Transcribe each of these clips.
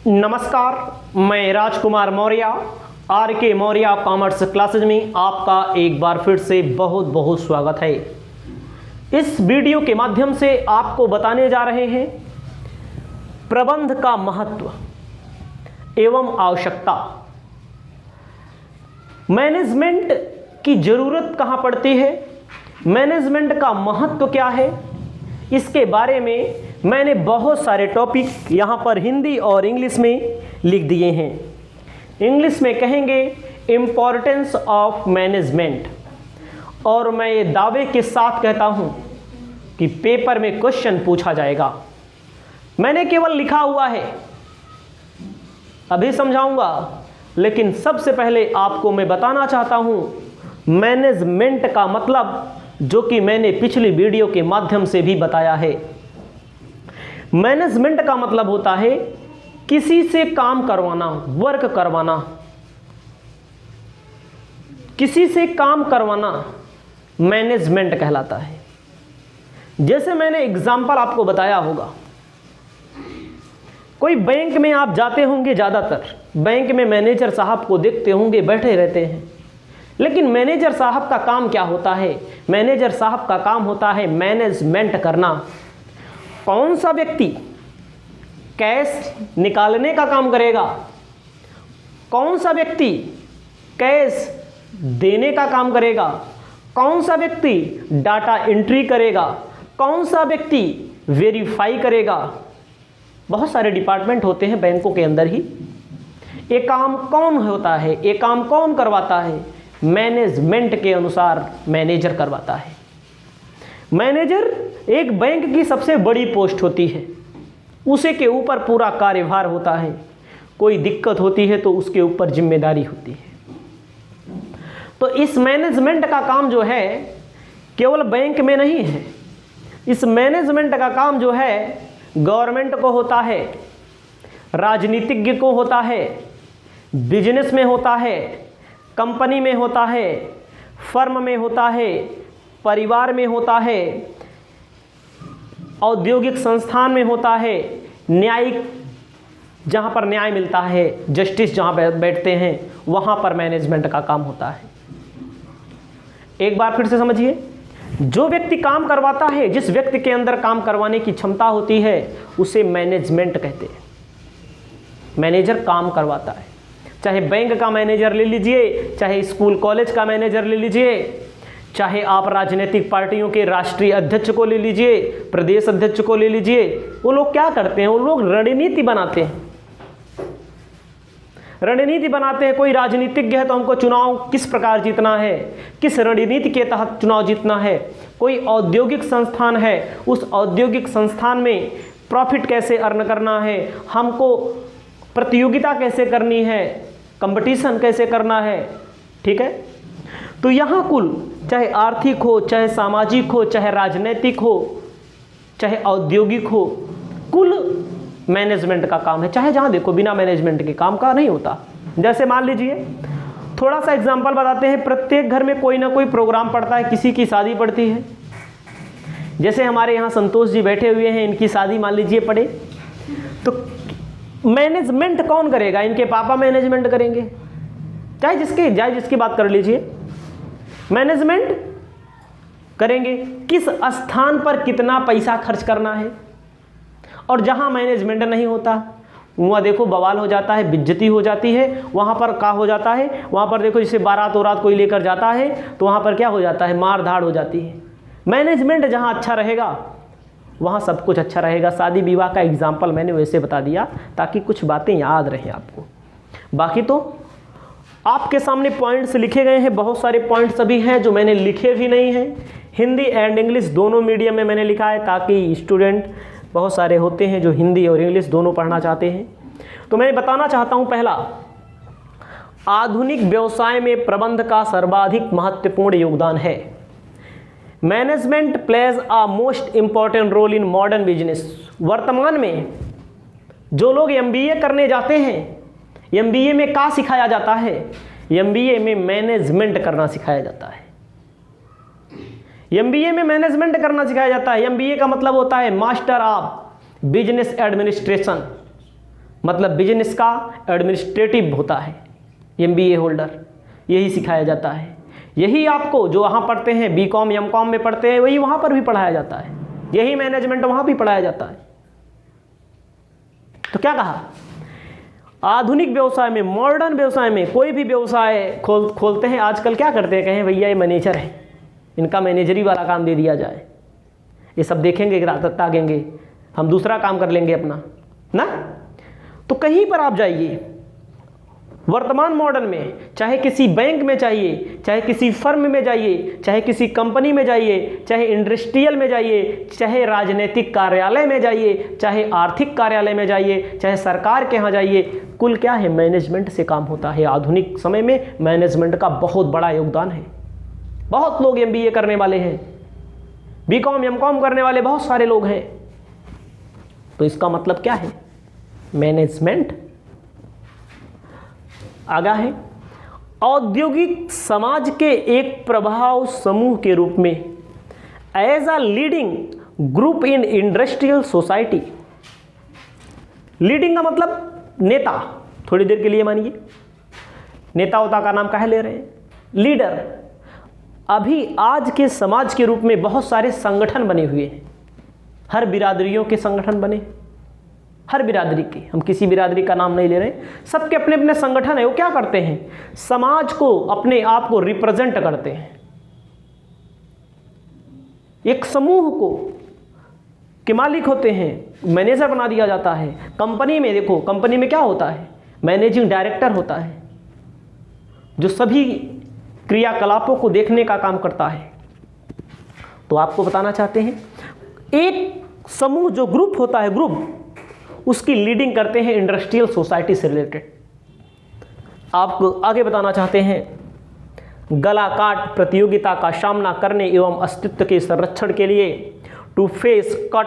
नमस्कार, मैं राजकुमार मौर्य आर के मौर्य कॉमर्स क्लासेज में आपका एक बार फिर से बहुत बहुत स्वागत है। इस वीडियो के माध्यम से आपको बताने जा रहे हैं प्रबंध का महत्व एवं आवश्यकता। मैनेजमेंट की ज़रूरत कहाँ पड़ती है, मैनेजमेंट का महत्व क्या है, इसके बारे में मैंने बहुत सारे टॉपिक यहाँ पर हिंदी और इंग्लिश में लिख दिए हैं। इंग्लिश में कहेंगे इम्पॉर्टेंस ऑफ मैनेजमेंट, और मैं ये दावे के साथ कहता हूँ कि पेपर में क्वेश्चन पूछा जाएगा। मैंने केवल लिखा हुआ है, अभी समझाऊंगा, लेकिन सबसे पहले आपको मैं बताना चाहता हूँ मैनेजमेंट का मतलब, जो कि मैंने पिछली वीडियो के माध्यम से भी बताया है। मैनेजमेंट का मतलब होता है किसी से काम करवाना, वर्क करवाना, किसी से काम करवाना मैनेजमेंट कहलाता है। जैसे मैंने एग्जाम्पल आपको बताया होगा, कोई बैंक में आप जाते होंगे, ज़्यादातर बैंक में मैनेजर साहब को देखते होंगे बैठे रहते हैं। लेकिन मैनेजर साहब का काम क्या होता है? मैनेजर साहब का काम होता है मैनेजमेंट करना। कौन सा व्यक्ति कैश निकालने का काम करेगा, कौन सा व्यक्ति कैश देने का काम करेगा, कौन सा व्यक्ति डाटा एंट्री करेगा, कौन सा व्यक्ति वेरीफाई करेगा। बहुत सारे डिपार्टमेंट होते हैं बैंकों के अंदर ही। ये काम कौन होता है, ये काम कौन करवाता है? मैनेजमेंट के अनुसार मैनेजर करवाता है। मैनेजर एक बैंक की सबसे बड़ी पोस्ट होती है, उसी के ऊपर पूरा कार्यभार होता है। कोई दिक्कत होती है तो उसके ऊपर जिम्मेदारी होती है। तो इस मैनेजमेंट का काम जो है केवल बैंक में नहीं है, इस मैनेजमेंट का काम जो है गवर्नमेंट को होता है, राजनीतिज्ञ को होता है, बिजनेस में होता है, कंपनी में होता है, फर्म में होता है, परिवार में होता है, औद्योगिक संस्थान में होता है, न्यायिक जहाँ पर न्याय मिलता है, जस्टिस जहाँ बैठते हैं, वहाँ पर मैनेजमेंट का काम होता है। एक बार फिर से समझिए, जो व्यक्ति काम करवाता है, जिस व्यक्ति के अंदर काम करवाने की क्षमता होती है, उसे मैनेजमेंट कहते हैं। मैनेजर काम करवाता है। चाहे बैंक का मैनेजर ले लीजिए, चाहे स्कूल कॉलेज का मैनेजर ले लीजिए, चाहे आप राजनीतिक पार्टियों के राष्ट्रीय अध्यक्ष को ले लीजिए, प्रदेश अध्यक्ष को ले लीजिए। वो लोग क्या करते हैं? वो लोग रणनीति बनाते हैं। रणनीति बनाते हैं। कोई राजनीतिज्ञ है तो हमको चुनाव किस प्रकार जीतना है, किस रणनीति के तहत चुनाव जीतना है। कोई औद्योगिक संस्थान है, उस औद्योगिक संस्थान में प्रॉफिट कैसे अर्न करना है, हमको प्रतियोगिता कैसे करनी है, कंपटीशन कैसे करना है। ठीक है, तो यहाँ कुल, चाहे आर्थिक हो, चाहे सामाजिक हो, चाहे राजनीतिक हो, चाहे औद्योगिक हो, कुल मैनेजमेंट का काम है। चाहे जहाँ देखो, बिना मैनेजमेंट के काम का नहीं होता। जैसे मान लीजिए, थोड़ा सा एग्जांपल बताते हैं। प्रत्येक घर में कोई ना कोई प्रोग्राम पड़ता है, किसी की शादी पड़ती है। जैसे हमारे यहाँ संतोष जी बैठे हुए हैं, इनकी शादी मान लीजिए पड़े, तो मैनेजमेंट कौन करेगा? इनके पापा मैनेजमेंट करेंगे। चाहे जिसकी बात कर लीजिए, मैनेजमेंट करेंगे। किस स्थान पर कितना पैसा खर्च करना है। और जहां मैनेजमेंट नहीं होता, वहाँ देखो बवाल हो जाता है, बेइज्जती हो जाती है। वहाँ पर क्या हो जाता है? वहाँ पर देखो, जैसे बारात औरात कोई लेकर जाता है तो वहाँ पर क्या हो जाता है? मार धाड़ हो जाती है। मैनेजमेंट जहाँ अच्छा रहेगा, वहाँ सब कुछ अच्छा रहेगा। शादी विवाह का एग्जाम्पल मैंने वैसे बता दिया ताकि कुछ बातें याद रहें आपको। बाकी तो आपके सामने पॉइंट्स लिखे गए हैं, बहुत सारे पॉइंट्स अभी हैं जो मैंने लिखे भी नहीं हैं। हिंदी एंड इंग्लिश दोनों मीडियम में मैंने लिखा है, ताकि स्टूडेंट बहुत सारे होते हैं जो हिंदी और इंग्लिश दोनों पढ़ना चाहते हैं। तो मैं बताना चाहता हूँ, पहला, आधुनिक व्यवसाय में प्रबंध का सर्वाधिक महत्वपूर्ण योगदान है। Management plays a most important role in modern business. वर्तमान में जो लोग MBA करने जाते हैं, MBA में क्या सिखाया जाता है? MBA में मैनेजमेंट करना सिखाया जाता है। MBA में मैनेजमेंट करना सिखाया जाता है। MBA का मतलब होता है मास्टर ऑफ बिजनेस एडमिनिस्ट्रेशन। मतलब बिजनेस का एडमिनिस्ट्रेटिव होता है MBA होल्डर, यही सिखाया जाता है। यही आपको जो वहाँ पढ़ते हैं BCom MCom में पढ़ते हैं वही वहाँ पर भी पढ़ाया जाता है, यही मैनेजमेंट वहाँ भी पढ़ाया जाता है। तो क्या कहा, आधुनिक व्यवसाय में, मॉडर्न व्यवसाय में कोई भी व्यवसाय खोलते हैं आजकल क्या करते हैं, कहें भैया ये मैनेजर है, इनका मैनेजरी वाला काम दे दिया जाए, ये सब देखेंगे ताकेंगे, हम दूसरा काम कर लेंगे अपना ना। तो कहीं पर आप जाइए वर्तमान मॉडर्न में, चाहे किसी बैंक में चाहिए, चाहे किसी फर्म में जाइए, चाहे किसी कंपनी में जाइए, चाहे इंडस्ट्रियल में जाइए, चाहे राजनीतिक कार्यालय में जाइए, चाहे आर्थिक कार्यालय में जाइए, चाहे सरकार के यहाँ जाइए, कुल क्या है, मैनेजमेंट से काम होता है। आधुनिक समय में मैनेजमेंट का बहुत बड़ा योगदान है। बहुत लोग MBA करने वाले हैं, BCom MCom करने वाले बहुत सारे लोग हैं। तो इसका मतलब क्या है, मैनेजमेंट आगा है। औद्योगिक समाज के एक प्रभाव समूह के रूप में as a leading group in industrial society. Leading का मतलब नेता, थोड़ी देर के लिए मानिए नेता होता का नाम काहे ले रहे हैं, लीडर। अभी आज के समाज के रूप में बहुत सारे संगठन बने हुए हैं, हर बिरादरियों के संगठन बने, हर बिरादरी के, हम किसी बिरादरी का नाम नहीं ले रहे, सबके अपने अपने संगठन है। वो क्या करते हैं, समाज को, अपने आप को रिप्रेजेंट करते हैं। एक समूह को के मालिक होते हैं, मैनेजर बना दिया जाता है। कंपनी में देखो, कंपनी में क्या होता है, मैनेजिंग डायरेक्टर होता है जो सभी क्रियाकलापों को देखने का काम करता है। तो आपको बताना चाहते हैं, एक समूह जो ग्रुप होता है, ग्रुप उसकी लीडिंग करते हैं इंडस्ट्रियल सोसाइटी से रिलेटेड। आपको आगे बताना चाहते हैं, गला काट प्रतियोगिता का सामना करने एवं अस्तित्व के संरक्षण के लिए टू फेस कट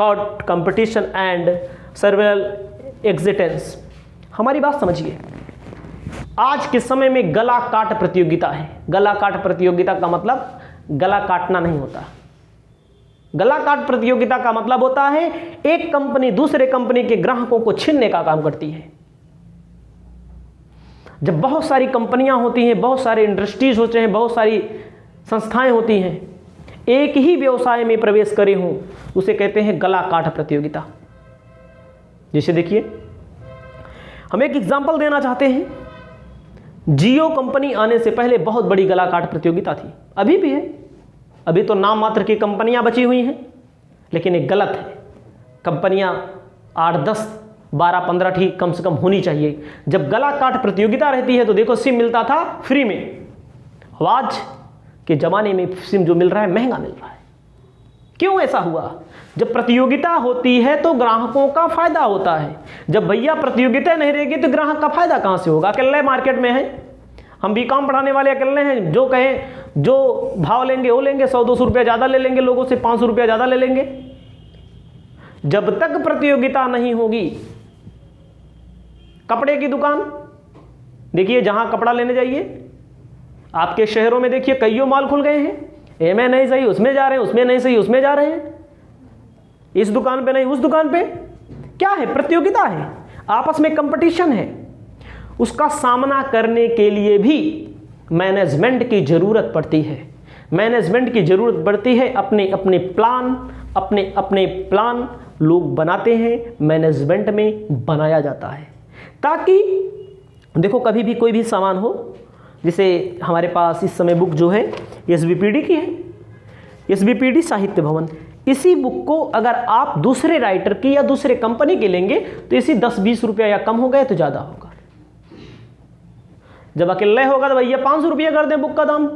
थॉट कंपटीशन एंड सर्वेल एग्जिस्टेंस। हमारी बात समझिए, आज के समय में गला काट प्रतियोगिता है। गला काट प्रतियोगिता का मतलब गला काटना नहीं होता। गला काट प्रतियोगिता का मतलब होता है एक कंपनी दूसरे कंपनी के ग्राहकों को छीनने का काम करती है। जब बहुत सारी कंपनियां होती हैं, बहुत सारे इंडस्ट्रीज होते हैं, बहुत सारी संस्थाएं होती हैं, एक ही व्यवसाय में प्रवेश करे हों, उसे कहते हैं गला काट प्रतियोगिता। जैसे देखिए, हम एक एग्जांपल देना चाहते हैं। जियो कंपनी आने से पहले बहुत बड़ी गला काट प्रतियोगिता थी, अभी भी है। अभी तो नाम मात्र की कंपनियां बची हुई हैं, लेकिन एक गलत है। कंपनियां 8, 10, 12, 15 ठीक कम से कम होनी चाहिए। जब गला काट प्रतियोगिता रहती है तो देखो सिम मिलता था फ्री में, आज के ज़माने में सिम जो मिल रहा है महंगा मिल रहा है। क्यों ऐसा हुआ? जब प्रतियोगिता होती है तो ग्राहकों का फायदा होता है। जब भैया प्रतियोगिता नहीं रहेगी तो ग्राहक का फायदा कहाँ से होगा? अकेले मार्केट में है, हम BCom पढ़ाने वाले अकेले हैं, जो कहें जो भाव लेंगे वो लेंगे, 100-200 रुपया ज़्यादा ले लेंगे, लोगों से 500 रुपया ज़्यादा ले लेंगे। जब तक प्रतियोगिता नहीं होगी, कपड़े की दुकान देखिए, जहां कपड़ा लेने जाइए आपके शहरों में देखिए कईयों मॉल खुल गए हैं। में नहीं सही उसमें जा रहे हैं, उसमें नहीं सही उसमें जा रहे हैं, इस दुकान पे नहीं उस दुकान पे। क्या है? प्रतियोगिता है, आपस में कंपटीशन है। उसका सामना करने के लिए भी मैनेजमेंट की जरूरत पड़ती है। मैनेजमेंट की जरूरत पड़ती है। अपने अपने प्लान लोग बनाते हैं, मैनेजमेंट में बनाया जाता है, ताकि देखो कभी भी कोई भी सामान हो, जैसे हमारे पास इस समय बुक जो है SBPD की है, SBPD साहित्य भवन। इसी बुक को अगर आप दूसरे राइटर की या दूसरे कंपनी के लेंगे तो इसी 10-20 रुपया या कम हो गए तो ज़्यादा होगा। जब अकेले होगा तो भैया 500 रुपया कर दें बुक का दाम,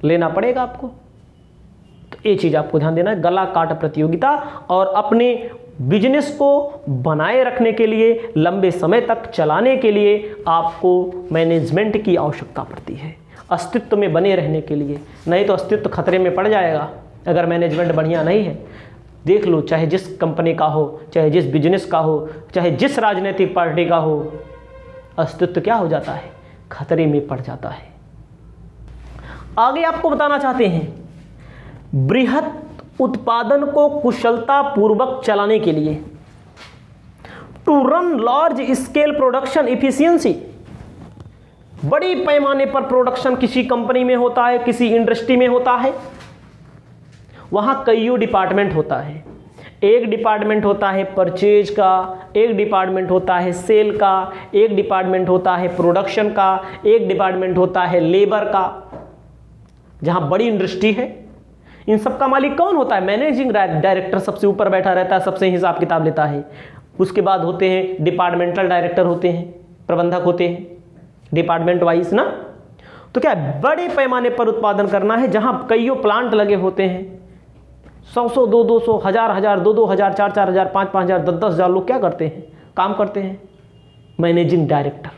लेना पड़ेगा आपको। तो ये चीज़ आपको ध्यान देना है। गला काट प्रतियोगिता और अपने बिजनेस को बनाए रखने के लिए, लंबे समय तक चलाने के लिए आपको मैनेजमेंट की आवश्यकता पड़ती है, अस्तित्व में बने रहने के लिए। नहीं तो अस्तित्व खतरे में पड़ जाएगा अगर मैनेजमेंट बढ़िया नहीं है। देख लो, चाहे जिस कंपनी का हो, चाहे जिस बिजनेस का हो, चाहे जिस राजनीतिक पार्टी का हो, अस्तित्व क्या हो जाता है? खतरे में पड़ जाता है। आगे आपको बताना चाहते हैं, बृहत उत्पादन को कुशलता पूर्वक चलाने के लिए to run large scale production efficiency. बड़ी पैमाने पर प्रोडक्शन किसी कंपनी में होता है, किसी इंडस्ट्री में होता है, वहां कई डिपार्टमेंट होता है। एक डिपार्टमेंट होता है परचेज का, एक डिपार्टमेंट होता है सेल का, एक डिपार्टमेंट होता है प्रोडक्शन का, एक डिपार्टमेंट होता है लेबर का। जहां बड़ी इंडस्ट्री है, इन सब का मालिक कौन होता है? मैनेजिंग डायरेक्टर सबसे ऊपर बैठा रहता है, सबसे हिसाब किताब लेता है। उसके बाद होते हैं डिपार्टमेंटल डायरेक्टर होते हैं, प्रबंधक होते हैं, डिपार्टमेंट वाइज ना। तो क्या है, बड़े पैमाने पर उत्पादन करना है, जहां कईयों प्लांट लगे होते हैं, 100-100, 200-200, 1000-1000, 2-2000, 4-4000, 5-5000, 10-10,000 लोग क्या करते हैं? काम करते हैं, मैनेजिंग डायरेक्टर।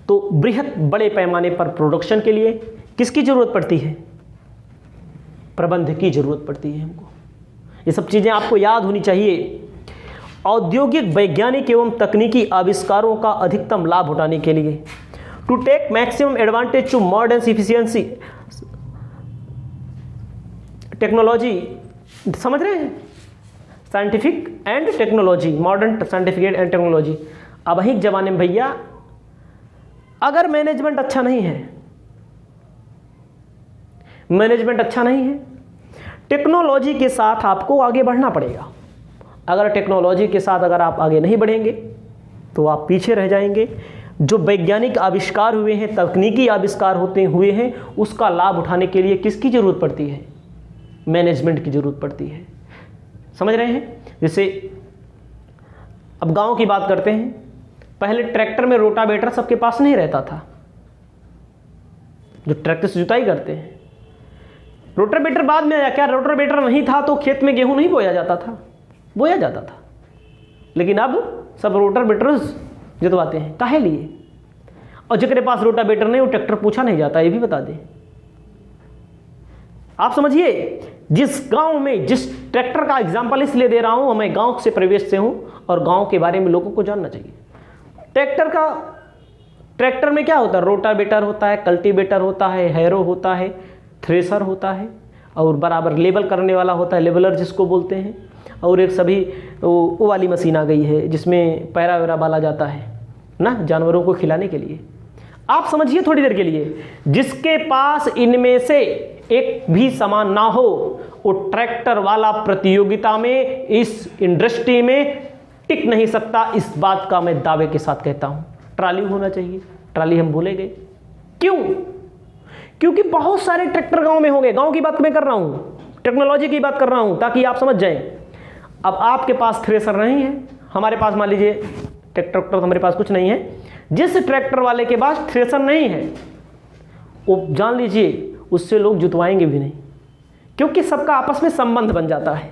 तो बृहत बड़े पैमाने पर प्रोडक्शन के लिए किसकी जरूरत पड़ती है? प्रबंधक की जरूरत पड़ती है हमको। ये सब चीजें आपको याद होनी चाहिए। औद्योगिक वैज्ञानिक एवं तकनीकी आविष्कारों का अधिकतम लाभ उठाने के लिए, to take maximum advantage to modern efficiency technology, समझ रहे हैं? Scientific and technology, modern scientific and technology. अब ही जमाने में भैया अगर मैनेजमेंट अच्छा नहीं है, मैनेजमेंट अच्छा नहीं है, टेक्नोलॉजी के साथ आपको आगे बढ़ना पड़ेगा। अगर टेक्नोलॉजी के साथ अगर आप आगे नहीं बढ़ेंगे तो आप पीछे रह जाएंगे। जो वैज्ञानिक आविष्कार हुए हैं, तकनीकी आविष्कार हुए हैं, उसका लाभ उठाने के लिए किसकी जरूरत पड़ती है? मैनेजमेंट की जरूरत पड़ती है। समझ रहे हैं? जैसे अब गांव की बात करते हैं, पहले ट्रैक्टर में रोटावेटर सबके पास नहीं रहता था, जो ट्रैक्टर से जुताई करते हैं। रोटावेटर बाद में आया। क्या रोटावेटर नहीं था तो खेत में गेहूं नहीं बोया जाता था? बोया जाता था। लेकिन अब सब रोटावेटर जुतवाते हैं, काहे लिए? और जिसके पास रोटावेटर नहीं वो ट्रैक्टर पूछा नहीं जाता, ये भी बता दें। आप समझिए, जिस गांव में, जिस ट्रैक्टर का एग्जांपल इसलिए दे रहा हूं, मैं गांव से प्रवेश से हूं और गांव के बारे में लोगों को जानना चाहिए। ट्रैक्टर में क्या होता है? रोटावेटर होता है, कल्टीवेटर होता है, हैरो होता है, थ्रेसर होता है, और बराबर लेबल करने वाला होता है, लेबलर जिसको बोलते हैं, और एक सभी वो वाली मशीन आ गई है जिसमें पैरा वैरा बाला जाता है ना, जानवरों को खिलाने के लिए। आप समझिए थोड़ी देर के लिए, जिसके पास इनमें से एक भी सामान ना हो, वो ट्रैक्टर वाला प्रतियोगिता में, इस इंडस्ट्री में टिक नहीं सकता। इस बात का मैं दावे के साथ कहता हूं। ट्राली होना चाहिए, ट्राली हम भूले गए। क्यों? क्योंकि बहुत सारे ट्रैक्टर गांव में होंगे। गांव की बात मैं कर रहा हूं, टेक्नोलॉजी की बात कर रहा हूं, ताकि आप समझ जाएं। अब आपके पास थ्रेसर नहीं है, हमारे पास मान लीजिए ट्रैक्टर, हमारे पास कुछ नहीं है। जिस ट्रैक्टर वाले के पास थ्रेसर नहीं है, वो जान लीजिए उससे लोग जुतवाएंगे भी नहीं, क्योंकि सबका आपस में संबंध बन जाता है।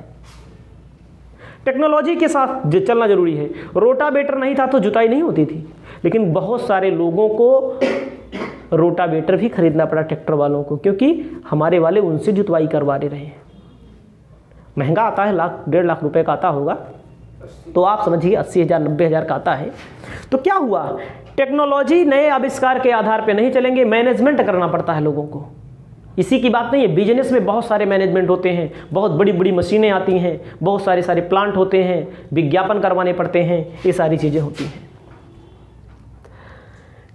टेक्नोलॉजी के साथ चलना जरूरी है। रोटावेटर नहीं था तो जुताई नहीं होती थी, लेकिन बहुत सारे लोगों को रोटावेटर भी खरीदना पड़ा ट्रैक्टर वालों को, क्योंकि हमारे वाले उनसे जुतवाई करवा रहे हैं। महंगा आता है, 1-1.5 लाख रुपए का आता होगा, तो आप समझिए 80,000 90,000 का आता है। तो क्या हुआ? टेक्नोलॉजी नए आविष्कार के आधार पे नहीं चलेंगे, मैनेजमेंट करना पड़ता है लोगों को। इसी की बात नहीं है, बिजनेस में बहुत सारे मैनेजमेंट होते हैं, बहुत बड़ी बड़ी मशीनें आती हैं, बहुत सारे प्लांट होते हैं, विज्ञापन करवाने पड़ते हैं, ये सारी चीज़ें होती हैं।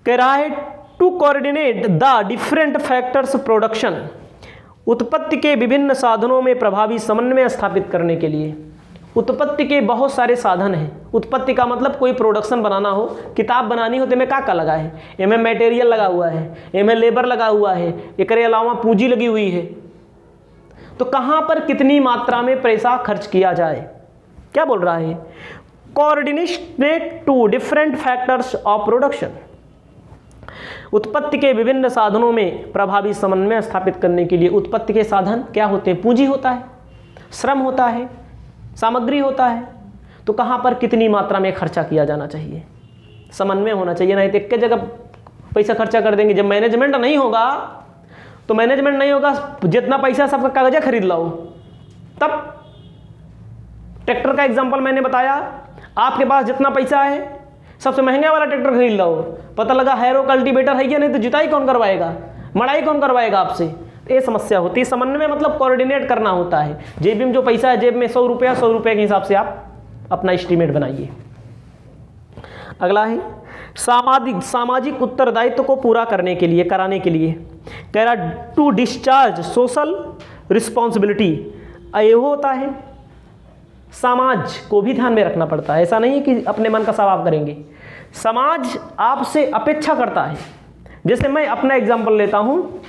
कह रहा है to coordinate the different factors production, उत्पत्ति के विभिन्न साधनों में प्रभावी समन्वय स्थापित करने के लिए। उत्पत्ति के बहुत सारे साधन हैं। उत्पत्ति का मतलब कोई प्रोडक्शन बनाना हो, किताब बनानी हो तो में का लगा है? इनमें मटेरियल लगा हुआ है, इनमें लेबर लगा हुआ है, एक अलावा पूंजी लगी हुई है। तो कहाँ पर कितनी मात्रा में पैसा खर्च किया जाए? क्या बोल रहा है? Coordinate to different factors of production, उत्पत्ति के विभिन्न साधनों में प्रभावी समन्वय स्थापित करने के लिए। उत्पत्ति के साधन क्या होते हैं? पूंजी होता है, श्रम होता है, सामग्री होता है। तो कहाँ पर कितनी मात्रा में खर्चा किया जाना चाहिए? समन्वय होना चाहिए, नहीं तो एक जगह पैसा खर्चा कर देंगे। जब मैनेजमेंट नहीं होगा तो मैनेजमेंट नहीं होगा, जितना पैसा सबका कागजा खरीद लाओ। तब ट्रैक्टर का एग्जांपल मैंने बताया, आपके पास जितना पैसा है सबसे महंगा वाला ट्रैक्टर खरीद लो, पता लगा हैरो कल्टीवेटर है या नहीं, तो जुताई कौन करवाएगा, मड़ाई कौन करवाएगा आपसे? ये समस्या होती है। समन्वय मतलब कोऑर्डिनेट करना होता है। जेब में जो पैसा है, जेब में 100 रुपये के हिसाब से आप अपना एस्टीमेट बनाइए। अगला है सामाजिक उत्तरदायित्व को पूरा करने के लिए, कराने के लिए कह रहा टू डिस्चार्ज सोशल रिस्पॉन्सिबिलिटी। ये होता है समाज को भी ध्यान में रखना पड़ता है, ऐसा नहीं है कि अपने मन का सब आप करेंगे। समाज आपसे अपेक्षा करता है। जैसे मैं अपना एग्जाम्पल लेता हूँ,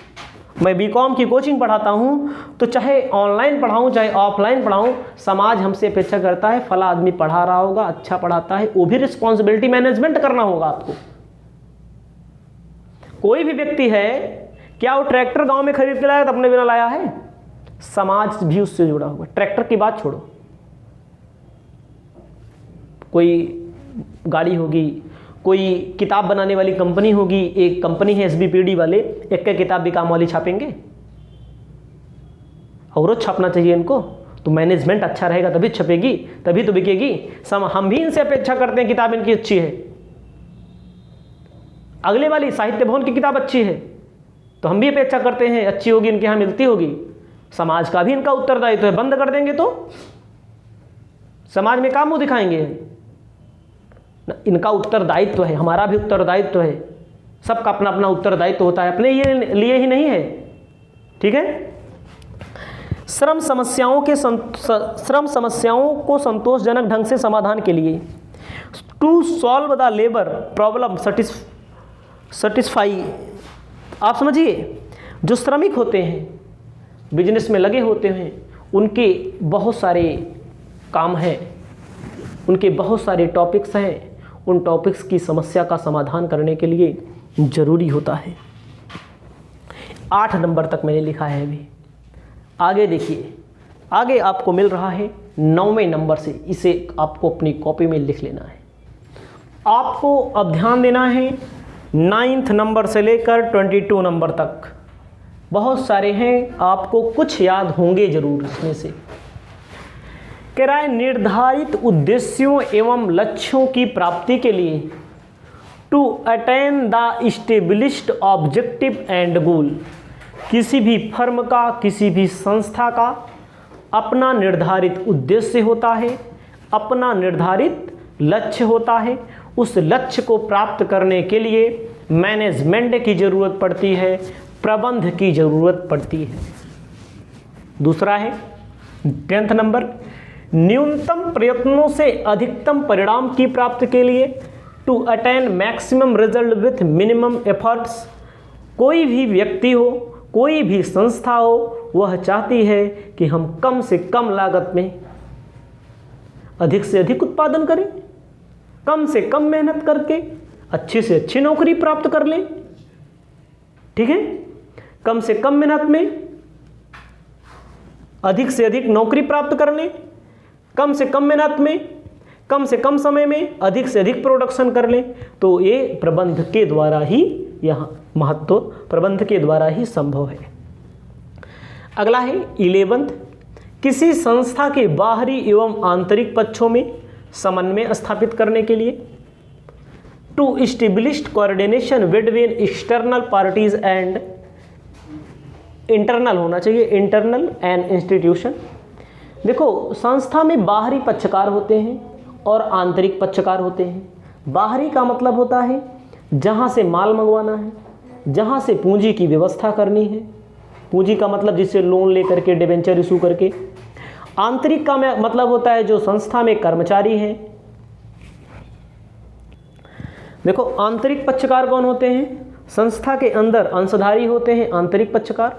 मैं बीकॉम की कोचिंग पढ़ाता हूँ, तो चाहे ऑनलाइन पढ़ाऊँ चाहे ऑफलाइन पढ़ाऊँ, समाज हमसे अपेक्षा करता है फला आदमी पढ़ा रहा होगा, अच्छा पढ़ाता है, वो भी रिस्पॉन्सिबिलिटी मैनेजमेंट करना होगा आपको। कोई भी व्यक्ति है, क्या वो ट्रैक्टर गांव में खरीद के लाया तो अपने बिना लाया है? समाज भी उससे जुड़ा हुआ। ट्रैक्टर की बात छोड़ो, कोई गाड़ी होगी, कोई किताब बनाने वाली कंपनी होगी, एक कंपनी है SBPD वाले, एक किताब भी काम वाली छापेंगे, और छापना चाहिए इनको, तो मैनेजमेंट अच्छा रहेगा तभी छपेगी, तभी तो बिकेगी। हम भी इनसे अपेक्षा करते हैं किताब इनकी अच्छी है। अगले वाली साहित्य भवन की किताब अच्छी है तो हम भी अपेक्षा करते हैं अच्छी होगी, इनके यहाँ मिलती होगी। समाज का भी इनका उत्तरदायित्व है। बंद कर देंगे तो समाज में काम मुंह दिखाएंगे। इनका उत्तरदायित्व है, हमारा भी उत्तरदायित्व है, सबका अपना अपना उत्तरदायित्व होता है, अपने लिए ही नहीं है। ठीक है। श्रम समस्याओं को संतोषजनक ढंग से समाधान के लिए to solve the labour problem satisfy. आप समझिए, जो श्रमिक होते हैं, बिजनेस में लगे होते हैं, उनके बहुत सारे काम हैं, उनके बहुत सारे टॉपिक्स हैं। उन टॉपिक्स की समस्या का समाधान करने के लिए जरूरी होता है। 8 नंबर तक मैंने लिखा है अभी। आगे देखिए, आगे आपको मिल रहा है 9वें नंबर से, इसे आपको अपनी कॉपी में लिख लेना है। आपको अब ध्यान देना है 9th नंबर से लेकर 22 नंबर तक। बहुत सारे हैं, आपको कुछ याद होंगे जरूर इसमें से। कह रहा है निर्धारित उद्देश्यों एवं लक्ष्यों की प्राप्ति के लिए to attain the established objective and goal. किसी भी फर्म का, किसी भी संस्था का अपना निर्धारित उद्देश्य होता है, अपना निर्धारित लक्ष्य होता है। उस लक्ष्य को प्राप्त करने के लिए मैनेजमेंट की ज़रूरत पड़ती है, प्रबंध की ज़रूरत पड़ती है। दूसरा है 10th नंबर, न्यूनतम प्रयत्नों से अधिकतम परिणाम की प्राप्ति के लिए to attain maximum result with minimum efforts. कोई भी व्यक्ति हो, कोई भी संस्था हो, वह चाहती है कि हम कम से कम लागत में अधिक से अधिक उत्पादन करें, कम से कम मेहनत करके अच्छी से अच्छी नौकरी प्राप्त कर लें। ठीक है, कम से कम मेहनत में अधिक से अधिक नौकरी प्राप्त कर लें, कम से कम मेहनत में कम से कम समय में अधिक से अधिक प्रोडक्शन कर लें। तो ये प्रबंध के द्वारा ही, यहाँ महत्व प्रबंध के द्वारा ही संभव है। अगला है 11th, किसी संस्था के बाहरी एवं आंतरिक पक्षों में समन्वय स्थापित करने के लिए to established coordination between external parties and internal होना चाहिए, इंटरनल एंड इंस्टीट्यूशन। देखो, संस्था में बाहरी पक्षकार होते हैं और आंतरिक पक्षकार होते हैं। बाहरी का मतलब होता है जहाँ से माल मंगवाना है, जहाँ से पूंजी की व्यवस्था करनी है। पूंजी का मतलब जिससे लोन लेकर के, डिबेंचर इशू करके। आंतरिक का मतलब होता है जो संस्था में कर्मचारी हैं। देखो, आंतरिक पक्षकार कौन होते हैं? संस्था के अंदर अंशधारी होते हैं आंतरिक पक्षकार,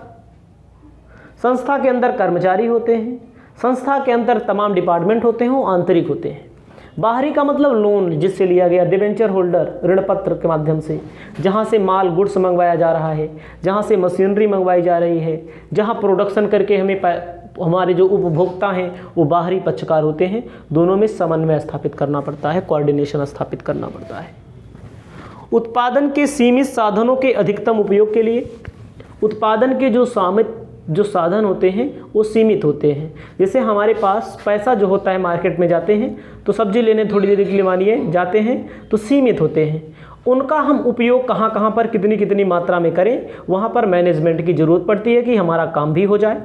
संस्था के अंदर कर्मचारी होते हैं, संस्था के अंदर तमाम डिपार्टमेंट होते हैं, वो आंतरिक होते हैं। बाहरी का मतलब लोन जिससे लिया गया, डिबेंचर होल्डर, ऋण पत्र के माध्यम से, जहाँ से माल गुड्स मंगवाया जा रहा है, जहाँ से मशीनरी मंगवाई जा रही है, जहाँ प्रोडक्शन करके हमें हमारे जो उपभोक्ता हैं वो बाहरी पक्षकार होते हैं। दोनों में समन्वय स्थापित करना पड़ता है, कोऑर्डिनेशन स्थापित करना पड़ता है। उत्पादन के सीमित साधनों के अधिकतम उपयोग के लिए, उत्पादन के जो साधन होते हैं वो सीमित होते हैं। जैसे हमारे पास पैसा जो होता है, मार्केट में जाते हैं तो सब्जी लेने थोड़ी देर के लिए मानिए जाते हैं तो सीमित होते हैं। उनका हम उपयोग कहाँ कहाँ पर कितनी कितनी मात्रा में करें, वहाँ पर मैनेजमेंट की ज़रूरत पड़ती है कि हमारा काम भी हो जाए।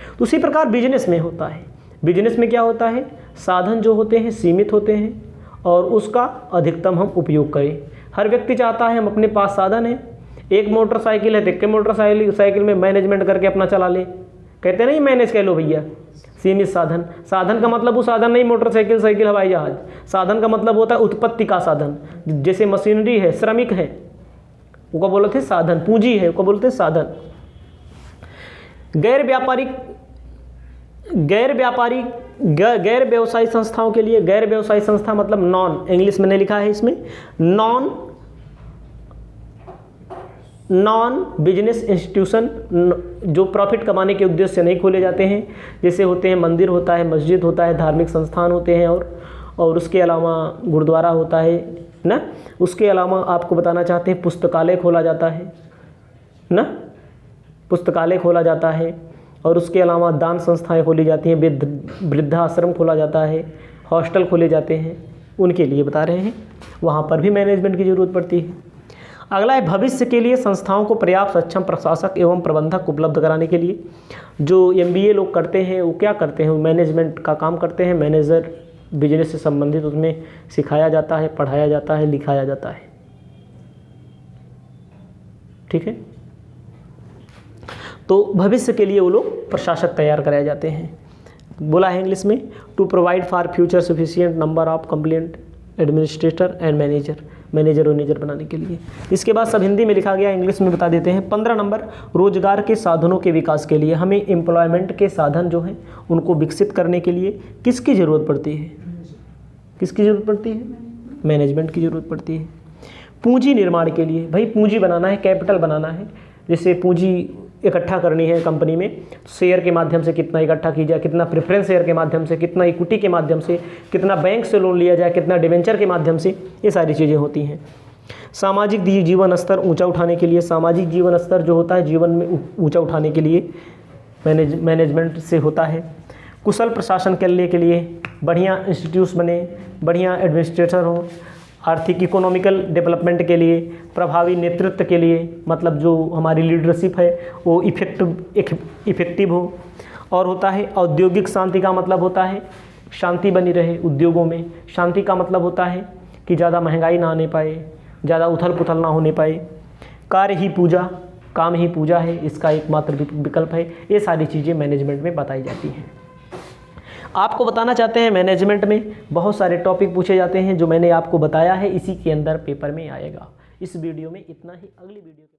तो उसी प्रकार बिजनेस में होता है। बिजनेस में क्या होता है, साधन जो होते हैं सीमित होते हैं और उसका अधिकतम हम उपयोग करें। हर व्यक्ति चाहता है हम अपने पास साधन है, एक मोटरसाइकिल है तो एक मोटरसाइकिल में मैनेजमेंट करके अपना चला ले, कहते नहीं मैनेज कह लो भैया। सीमित साधन, साधन का मतलब वो साधन नहीं मोटरसाइकिल साइकिल हवाई जहाज, साधन का मतलब होता है उत्पत्ति का साधन, जैसे मशीनरी है, श्रमिक है, वो क्या बोलते हैं साधन, पूंजी है वो क्या बोलते हैं साधन। गैर व्यवसायी संस्थाओं के लिए, गैर व्यवसायी संस्था मतलब नॉन, इंग्लिश मैंने लिखा है इसमें नॉन बिजनेस इंस्टीट्यूशन, जो प्रॉफिट कमाने के उद्देश्य से नहीं खोले जाते हैं, जैसे होते हैं मंदिर होता है, मस्जिद होता है, धार्मिक संस्थान होते हैं और उसके अलावा गुरुद्वारा होता है ना। उसके अलावा आपको बताना चाहते हैं पुस्तकालय खोला जाता है ना, पुस्तकालय खोला जाता है और उसके अलावा दान संस्थाएं खोली जाती हैं, वृद्धाश्रम खोला जाता है, हॉस्टल खोले जाते हैं, उनके लिए बता रहे हैं, वहाँ पर भी मैनेजमेंट की ज़रूरत पड़ती है। अगला है भविष्य के लिए संस्थाओं को पर्याप्त सक्षम प्रशासक एवं प्रबंधक उपलब्ध कराने के लिए। जो MBA लोग करते हैं वो क्या करते हैं, वो मैनेजमेंट का काम करते हैं, मैनेजर बिजनेस से संबंधित उसमें सिखाया जाता है, पढ़ाया जाता है, लिखाया जाता है, ठीक है। तो भविष्य के लिए वो लोग प्रशासक तैयार कराए जाते हैं। बोला है इंग्लिश में to provide for future sufficient number of complaint administrator and manager बनाने के लिए। इसके बाद सब हिंदी में लिखा गया, इंग्लिश में बता देते हैं। 15 नंबर रोजगार के साधनों के विकास के लिए, हमें एम्प्लॉयमेंट के साधन जो हैं उनको विकसित करने के लिए किसकी ज़रूरत पड़ती है, किसकी ज़रूरत पड़ती है, मैनेजमेंट की ज़रूरत पड़ती है। पूंजी निर्माण के लिए, भाई पूंजी बनाना है, कैपिटल बनाना है, जैसे पूंजी इकट्ठा करनी है कंपनी में, शेयर के माध्यम से कितना इकट्ठा की जाए, कितना प्रेफरेंस शेयर के माध्यम से, कितना इक्विटी के माध्यम से, कितना बैंक से लोन लिया जाए, कितना डिवेंचर के माध्यम से, ये सारी चीज़ें होती हैं। सामाजिक जीवन स्तर ऊंचा उठाने के लिए, सामाजिक जीवन स्तर जो होता है जीवन में ऊंचा उठाने के लिए मैनेजमेंट से होता है। कुशल प्रशासन करने के लिए बढ़िया इंस्टीट्यूट्स बने, बढ़िया एडमिनिस्ट्रेटर हो, आर्थिक इकोनॉमिकल डेवलपमेंट के लिए, प्रभावी नेतृत्व के लिए, मतलब जो हमारी लीडरशिप है वो इफेक्टिव हो। और होता है औद्योगिक शांति का मतलब होता है शांति बनी रहे उद्योगों में। शांति का मतलब होता है कि ज़्यादा महंगाई ना आने पाए, ज़्यादा उथल पुथल ना होने पाए। कार्य ही पूजा, काम ही पूजा है, इसका एकमात्र विकल्प है। ये सारी चीज़ें मैनेजमेंट में बताई जाती हैं। आपको बताना चाहते हैं मैनेजमेंट में बहुत सारे टॉपिक पूछे जाते हैं, जो मैंने आपको बताया है इसी के अंदर पेपर में आएगा। इस वीडियो में इतना ही, अगली वीडियो